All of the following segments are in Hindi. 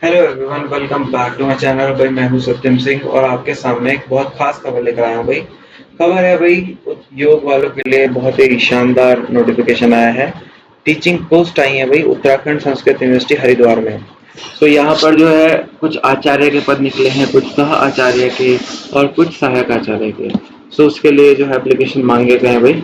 Hello everyone, welcome back to my channel. भाई मैं हूं सत्यम सिंह और आपके सामने एक बहुत खास खबर लेकर आया हूं। भाई खबर है भाई, योग वालों के लिए बहुत ही शानदार नोटिफिकेशन आया है। टीचिंग पोस्ट आई है भाई उत्तराखंड संस्कृत यूनिवर्सिटी हरिद्वार में। तो यहाँ पर जो है कुछ आचार्य के पद निकले हैं, कुछ सह आचार्य के और कुछ सहायक आचार्य के। सो उसके लिए जो है एप्लीकेशन मांगे गए हैं भाई।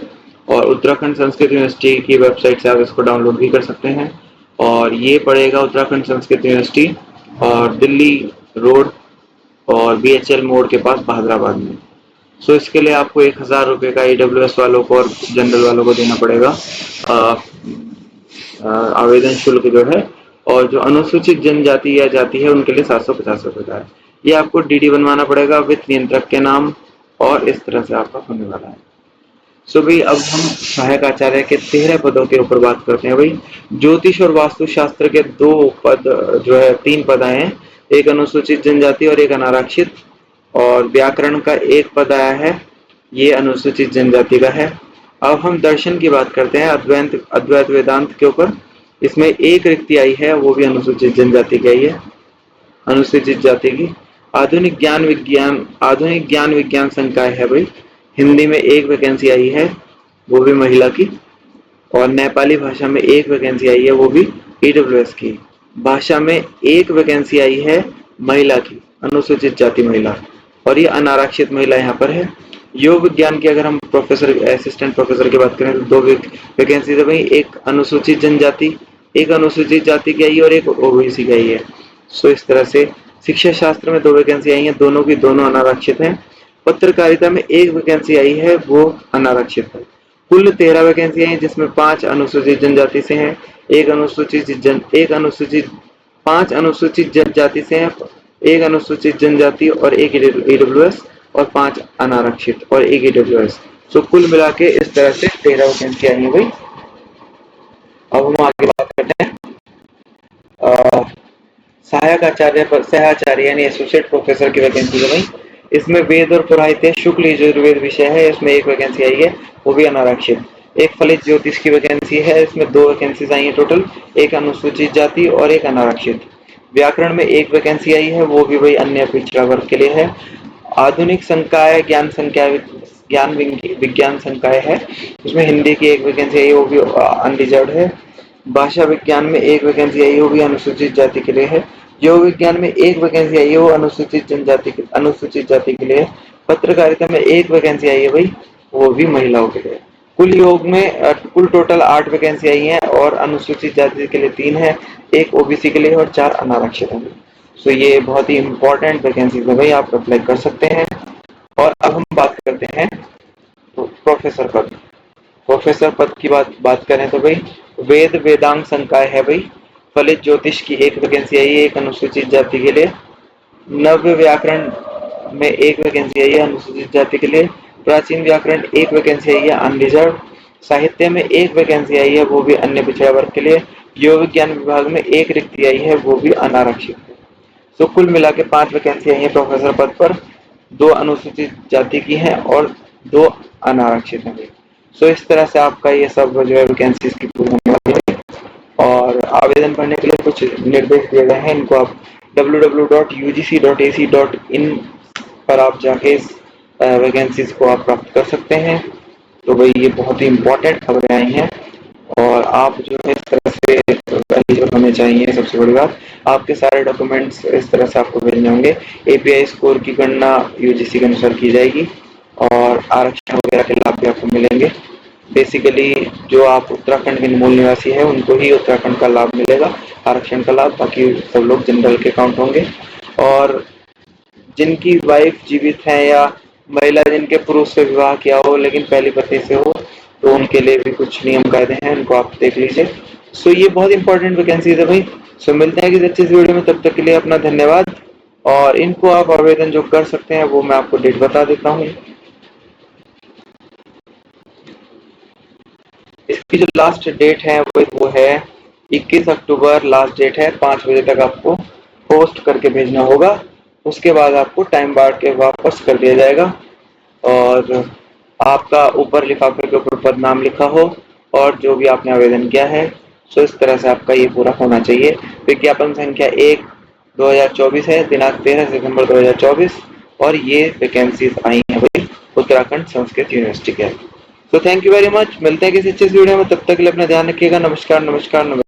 और उत्तराखंड संस्कृत यूनिवर्सिटी की वेबसाइट से आप इसको डाउनलोड भी कर सकते हैं। और ये पड़ेगा उत्तराखंड संस्कृत यूनिवर्सिटी और दिल्ली रोड और बीएचएल मोड़ के पास बहादुराबाद में। सो इसके लिए आपको 1000 रुपये का ईडब्ल्यूएस वालों को और जनरल वालों को देना पड़ेगा आवेदन शुल्क जो है। और जो अनुसूचित जनजाति या जाति है उनके लिए 750 रुपये का है। ये आपको डीडी बनवाना पड़ेगा वित्त नियंत्रक के नाम, और इस तरह से आपका होने वाला है। सो भाई अब हम सहायक आचार्य के 13 पदों के ऊपर बात करते हैं भाई। ज्योतिष और वास्तु शास्त्र के 2 पद जो है 3 पद आए हैं, एक अनुसूचित जनजाति और एक अनारक्षित। और व्याकरण का 1 पद आया है, ये अनुसूचित जनजाति का है। अब हम दर्शन की बात करते हैं, अद्वैत अद्वैत वेदांत के ऊपर। इसमें 1 रिक्ति आई है, वो भी अनुसूचित जनजाति की आई है, अनुसूचित जाति की। आधुनिक ज्ञान विज्ञान संकाय है भाई, हिंदी में 1 वैकेंसी आई है, वो भी महिला की। और नेपाली भाषा में 1 वैकेंसी आई है, वो भी ईडब्ल्यूएस की। भाषा में 1 वैकेंसी आई है महिला की, अनुसूचित जाति महिला, और ये अनारक्षित महिला यहाँ पर है। योग विज्ञान की अगर हम प्रोफेसर असिस्टेंट प्रोफेसर की बात करें तो 2 वैकेंसी है भाई, एक अनुसूचित जनजाति, एक अनुसूचित जाति की आई है और एक ओबीसी की आई है। सो इस तरह से शिक्षा शास्त्र में 2 वैकेंसी आई हैं, दोनों की दोनों अनारक्षित हैं। पत्रकारिता में 1 वैकेंसी आई है, वो अनारक्षित है। कुल 13 वैकेंसी हैं जिसमें 5 अनुसूचित जनजाति से हैं, एक अनुसूचित 5 अनुसूचित जनजाति से हैं, एक अनुसूचित जनजाति और एक ईडब्ल्यूएस, और 5 अनारक्षित और एक ईडब्ल्यूएस। सो कुल मिला के इस तरह से 13 वैकेंसी आई है भाई। अब हम आगे बात करते हैं सहायक आचार्य पर, सह आचार्य यानी एसोसिएट प्रोफेसर की वैकेंसी है भाई। इसमें वेद और पुराहित्य शुक्ल यजुर्वेद विषय है, इसमें 1 वैकेंसी आई है, वो भी अनारक्षित। एक फलित ज्योतिष की वैकेंसी है, इसमें 2 वैकेंसीज आई है टोटल, एक अनुसूचित जाति और एक अनारक्षित। व्याकरण में 1 वैकेंसी आई है, वो भी भाई अन्य पिछड़ा वर्ग के लिए है। आधुनिक संकाय ज्ञान विज्ञान संकाय है, उसमें हिंदी की 1 वैकेंसी आई है, वो भी अनरिजर्व्ड है। भाषा विज्ञान में 1 वैकेंसी आई है, वो भी अनुसूचित जाति के लिए है। योग विज्ञान में 1 वैकेंसी आई है, वो अनुसूचित जाति के लिए है। पत्रकारिता में 1 वैकेंसी आई है भाई, वो भी महिलाओं के लिए। कुल योग में कुल टोटल 8 वैकेंसी आई है, और अनुसूचित जाति के लिए 3 है, एक ओबीसी के लिए और 4 अनारक्षित है। सो ये बहुत ही इंपॉर्टेंट वैकेंसी है भाई, आप अप्लाई कर सकते हैं। और अब हम बात करते हैं प्रोफेसर पद। प्रोफेसर पद की बात करें तो भाई वेद वेदांग संकाय है भाई। फलित ज्योतिष की 1 वैकेंसी आई है, एक अनुसूचित जाति के लिए। नव्य व्याकरण में 1 वैकेंसी आई है, अनुसूचित जाति के लिए। प्राचीन व्याकरण 1 वैकेंसी आई है, अनरिजर्व। साहित्य में 1 वैकेंसी आई है, वो भी अन्य पिछड़ा वर्ग के लिए। योग विज्ञान विभाग में 1 रिक्ति आई है, वो भी अनारक्षित है। तो कुल मिला के 5 वैकेंसी आई है प्रोफेसर पद पर, 2 अनुसूचित जाति की हैं और 2 अनारक्षित हैं। सो इस तरह से आपका ये सब जो है वैकेंसीज की पूरी होने वाली है। और आवेदन करने के लिए कुछ निर्देश दिए गए हैं, इनको आप www.ugc.ac.in पर आप जाके इस वैकेंसीज को आप प्राप्त कर सकते हैं। तो भाई ये बहुत ही इम्पोर्टेंट खबरें आई हैं, और आप जो है इस तरह से एलिजिबल होने चाहिए। सबसे बड़ी बात, आपके सारे डॉक्यूमेंट्स इस तरह से आपको भेजने होंगे। एपीआई स्कोर की गणना यूजीसी के अनुसार की जाएगी, और आरक्षण वगैरह के लाभ भी आपको मिलेंगे। बेसिकली जो आप उत्तराखंड के मूल निवासी है उनको ही उत्तराखंड का लाभ मिलेगा, आरक्षण का लाभ, बाकी सब लोग जनरल के काउंट होंगे। और जिनकी वाइफ जीवित है या महिला जिनके पुरुष से विवाह किया हो लेकिन पहली पति से हो, तो उनके लिए भी कुछ नियम कायदे हैं, उनको आप देख लीजिए। सो ये बहुत इंपॉर्टेंट वैकेंसी है भाई। सो मिलते हैं किसी अच्छी वीडियो में, तब तक के लिए अपना धन्यवाद। और इनको आप आवेदन जो कर सकते हैं वो मैं आपको डेट बता देता हूँ। इसकी जो लास्ट डेट है वो है 21 अक्टूबर, लास्ट डेट है। 5 बजे तक आपको पोस्ट करके भेजना होगा, उसके बाद आपको टाइम बांट के वापस कर दिया जाएगा। और आपका ऊपर लिफाफे के ऊपर पद नाम लिखा हो और जो भी आपने आवेदन किया है। सो इस तरह से आपका ये पूरा होना चाहिए। विज्ञापन संख्या 1 2024 है, दिनांक 13 सितंबर 2024 और ये वैकेंसीज आई हैं भाई उत्तराखंड संस्कृत यूनिवर्सिटी के। तो थैंक यू वेरी मच, मिलते हैं किसी अच्छे वीडियो में, तब तक के लिए अपना ध्यान रखिएगा। नमस्कार नमस्कार नमस्कार।